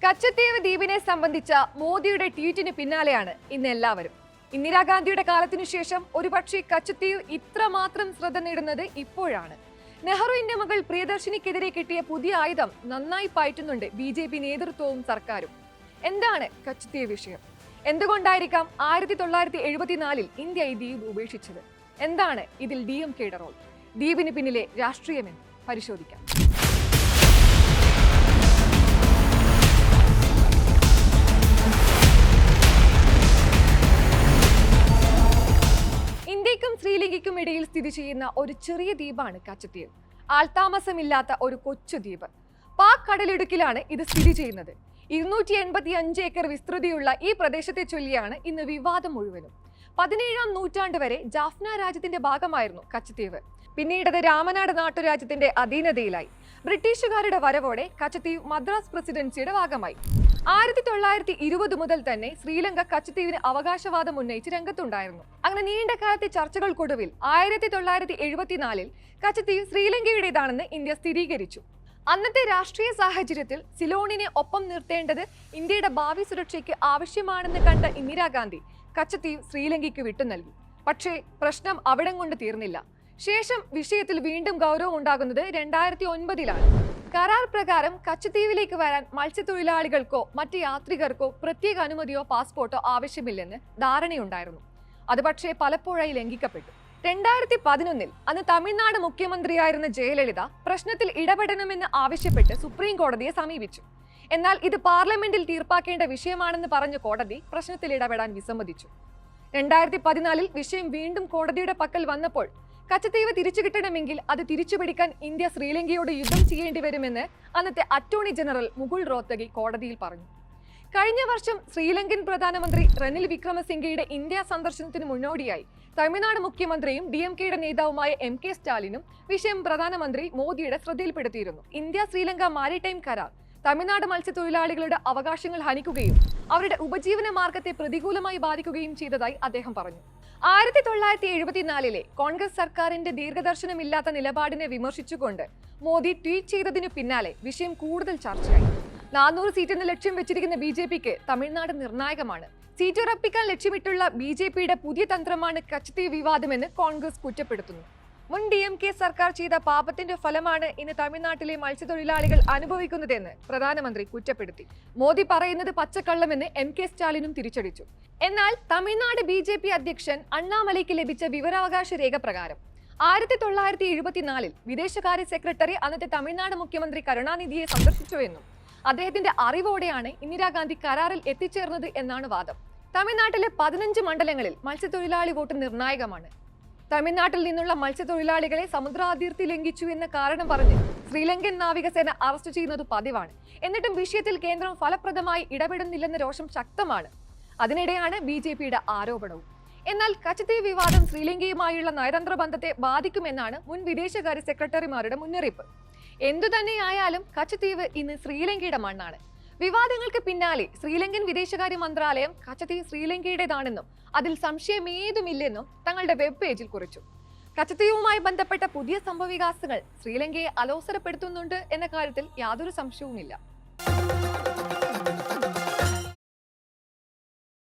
കച്ചത്തീവ് ദ്വീപിനെ സംബന്ധിച്ച മോദിയുടെ ട്വീറ്റിന് പിന്നാലെയാണ് ഇന്ന് എല്ലാവരും. ഇന്ദിരാഗാന്ധിയുടെ കാലത്തിനു ശേഷം ഒരുപക്ഷെ കച്ചത്തീവ് ഇത്രമാത്രം ശ്രദ്ധ നേടുന്നത് ഇപ്പോഴാണ്. നെഹ്റുവിന്റെ മകൾ പ്രിയദർശിനിക്കെതിരെ കിട്ടിയ പുതിയ ആയുധം നന്നായി പയറ്റുന്നുണ്ട് BJP നേതൃത്വവും സർക്കാരും. എന്താണ് കച്ചത്തീവ് വിഷയം? എന്തുകൊണ്ടായിരിക്കാം 1974 ഇന്ത്യ ഈ ദ്വീപ് ഉപേക്ഷിച്ചത്? എന്താണ് ഇതിൽ DMKയുടെ റോൾ? ദ്വീപിന് പിന്നിലെ രാഷ്ട്രീയമെന്ന് പരിശോധിക്കാം. ഇന്ത്യക്കും ശ്രീലങ്കയ്ക്കും ഇടയിൽ സ്ഥിതി ചെയ്യുന്ന ഒരു ചെറിയ ദ്വീപാണ് കച്ചത്തീവ്. ആൾതാമസമില്ലാത്ത ഒരു കൊച്ചു ദ്വീപ്. പാക് കടലിടുക്കിലാണ് ഇത് സ്ഥിതി ചെയ്യുന്നത്. 285 ഏക്കർ വിസ്തൃതിയുള്ള ഈ പ്രദേശത്തെ ചൊല്ലിയാണ് ഇന്ന് വിവാദം മുഴുവനും. 17ാം നൂറ്റാണ്ട് വരെ ജാഫ്ന രാജ്യത്തിന്റെ ഭാഗമായിരുന്നു കച്ചത്തീവ്. പിന്നീട് രാമനാട് നാട്ടുരാജ്യത്തിന്റെ അധീനതയിലായി. ബ്രിട്ടീഷുകാരുടെ വരവോടെ കച്ചത്തീവ് മദ്രാസ് പ്രസിഡൻസിയുടെ ഭാഗമായി. 1920 മുതൽ തന്നെ ശ്രീലങ്ക കച്ചത്തീവിന് അവകാശവാദം ഉന്നയിച്ച് രംഗത്തുണ്ടായിരുന്നു. അങ്ങനെ നീണ്ട കാലത്തെ ചർച്ചകൾക്കൊടുവിൽ 1974 കച്ചത്തീവ് ശ്രീലങ്കയുടേതാണെന്ന് ഇന്ത്യ സ്ഥിരീകരിച്ചു. അന്നത്തെ രാഷ്ട്രീയ സാഹചര്യത്തിൽ സിലോണിനെ ഒപ്പം നിർത്തേണ്ടത് ഇന്ത്യയുടെ ഭാവി സുരക്ഷയ്ക്ക് ആവശ്യമാണെന്ന് കണ്ട ഇന്ദിരാഗാന്ധി കച്ചത്തീവ് ശ്രീലങ്കയ്ക്ക് വിട്ടു നൽകി. പക്ഷേ പ്രശ്നം അവിടം കൊണ്ട് തീർന്നില്ല. ശേഷം വിഷയത്തിൽ വീണ്ടും ഗൗരവം ഉണ്ടാകുന്നത് 2009 കരാർ പ്രകാരം കച്ചത്തീവിലേക്ക് വരാൻ മത്സ്യത്തൊഴിലാളികൾക്കോ മറ്റ് യാത്രികർക്കോ പ്രത്യേക അനുമതിയോ പാസ്പോർട്ടോ ആവശ്യമില്ലെന്ന് ധാരണയുണ്ടായിരുന്നു. അത് പക്ഷേ പലപ്പോഴായി ലംഘിക്കപ്പെട്ടു. 2011 അന്ന് തമിഴ്നാട് മുഖ്യമന്ത്രിയായിരുന്ന ജയലളിത പ്രശ്നത്തിൽ ഇടപെടണമെന്ന് ആവശ്യപ്പെട്ട് സുപ്രീം കോടതിയെ സമീപിച്ചു. എന്നാൽ ഇത് പാർലമെന്റിൽ തീർപ്പാക്കേണ്ട വിഷയമാണെന്ന് പറഞ്ഞ കോടതി പ്രശ്നത്തിൽ ഇടപെടാൻ വിസമ്മതിച്ചു. 2014 വിഷയം വീണ്ടും കോടതിയുടെ പക്കൽ വന്നപ്പോൾ കച്ചത്തീവ് തിരിച്ചു കിട്ടണമെങ്കിൽ അത് തിരിച്ചുപിടിക്കാൻ ഇന്ത്യ ശ്രീലങ്കയോട് യുദ്ധം ചെയ്യേണ്ടി വരുമെന്ന് അന്നത്തെ അറ്റോർണി ജനറൽ മുകുൾ റോത്തഗി കോടതിയിൽ പറഞ്ഞു. കഴിഞ്ഞ വർഷം ശ്രീലങ്കൻ പ്രധാനമന്ത്രി റനിൽ വിക്രമസിംഗയുടെ ഇന്ത്യ സന്ദർശനത്തിന് മുന്നോടിയായി തമിഴ്നാട് മുഖ്യമന്ത്രിയും DMKയുടെ നേതാവുമായ MK സ്റ്റാലിനും വിഷയം പ്രധാനമന്ത്രി മോദിയുടെ ശ്രദ്ധയിൽപ്പെടുത്തിയിരുന്നു. ഇന്ത്യ ശ്രീലങ്ക മാരിടൈം കരാർ തമിഴ്നാട് മത്സ്യത്തൊഴിലാളികളുടെ അവകാശങ്ങൾ ഹനിക്കുകയും അവരുടെ ഉപജീവന മാർഗത്തെ പ്രതികൂലമായി ബാധിക്കുകയും ചെയ്തതായി അദ്ദേഹം പറഞ്ഞു. 1974 കോൺഗ്രസ് സർക്കാരിന്റെ ദീർഘദർശനമില്ലാത്ത നിലപാടിനെ വിമർശിച്ചുകൊണ്ട് മോദി ട്വീറ്റ് ചെയ്തതിനു പിന്നാലെ വിഷയം കൂടുതൽ ചർച്ചയായി. 400 സീറ്റെന്ന് ലക്ഷ്യം വെച്ചിരിക്കുന്ന BJPക്ക് തമിഴ്നാട് നിർണായകമാണ്. സീറ്റ് ഉറപ്പിക്കാൻ ലക്ഷ്യമിട്ടുള്ള BJPയുടെ പുതിയ തന്ത്രമാണ് കച്ചത്തീവ് വിവാദമെന്ന് കോൺഗ്രസ് കുറ്റപ്പെടുത്തുന്നു. മുൻ DMK സർക്കാർ ചെയ്ത പാപത്തിന്റെ ഫലമാണ് ഇന്ന് തമിഴ്നാട്ടിലെ മത്സ്യത്തൊഴിലാളികൾ അനുഭവിക്കുന്നതെന്ന് പ്രധാനമന്ത്രി കുറ്റപ്പെടുത്തി. മോദി പറയുന്നത് പച്ചക്കള്ളമെന്ന് MK സ്റ്റാലിനും തിരിച്ചടിച്ചു. എന്നാൽ തമിഴ്നാട് BJP അധ്യക്ഷൻ അണ്ണാമലയ്ക്ക് ലഭിച്ച വിവരാവകാശ രേഖ പ്രകാരം 1974 വിദേശകാര്യ സെക്രട്ടറി അന്നത്തെ തമിഴ്നാട് മുഖ്യമന്ത്രി കരുണാനിധിയെ സന്ദർശിച്ചുവെന്നും അദ്ദേഹത്തിന്റെ അറിവോടെയാണ് ഇന്ദിരാഗാന്ധി കരാറിൽ എത്തിച്ചേർന്നത് എന്നാണ് വാദം. തമിഴ്നാട്ടിലെ 15 മണ്ഡലങ്ങളിൽ മത്സ്യത്തൊഴിലാളി വോട്ട് നിർണായകമാണ്. തമിഴ്നാട്ടിൽ നിന്നുള്ള മത്സ്യത്തൊഴിലാളികളെ സമുദ്രാതിർത്തി ലംഘിച്ചു എന്ന കാരണം പറഞ്ഞ് ശ്രീലങ്കൻ നാവികസേന അറസ്റ്റ് ചെയ്യുന്നത് പതിവാണ്. എന്നിട്ടും വിഷയത്തിൽ കേന്ദ്രം ഫലപ്രദമായി ഇടപെടുന്നില്ലെന്ന രോഷം ശക്തമാണ്. അതിനിടെയാണ് BJPയുടെ ആരോപണവും. എന്നാൽ കച്ചത്തീവ് വിവാദം ശ്രീലങ്കയുമായുള്ള നയതന്ത്ര ബന്ധത്തെ ബാധിക്കുമെന്നാണ് മുൻ വിദേശകാര്യ സെക്രട്ടറിമാരുടെ മുന്നറിയിപ്പ്. എന്തുതന്നെയായാലും കച്ചത്തീവ് ഇന്ന് ശ്രീലങ്കയുടെ മണ്ണാണ്. വിവാദങ്ങൾക്ക് പിന്നാലെ ശ്രീലങ്കൻ വിദേശകാര്യ മന്ത്രാലയം കച്ചത്തീവ് ശ്രീലങ്കയുടേതാണെന്നും അതിൽ സംശയമേതുമില്ലെന്നും തങ്ങളുടെ വെബ് പേജിൽ കുറിച്ചു. കച്ചത്തീവുമായി ബന്ധപ്പെട്ട പുതിയ സംഭവവികാസങ്ങൾ ശ്രീലങ്കയെ അലോസരപ്പെടുത്തുന്നുണ്ട് എന്ന കാര്യത്തിൽ യാതൊരു സംശയവുമില്ല.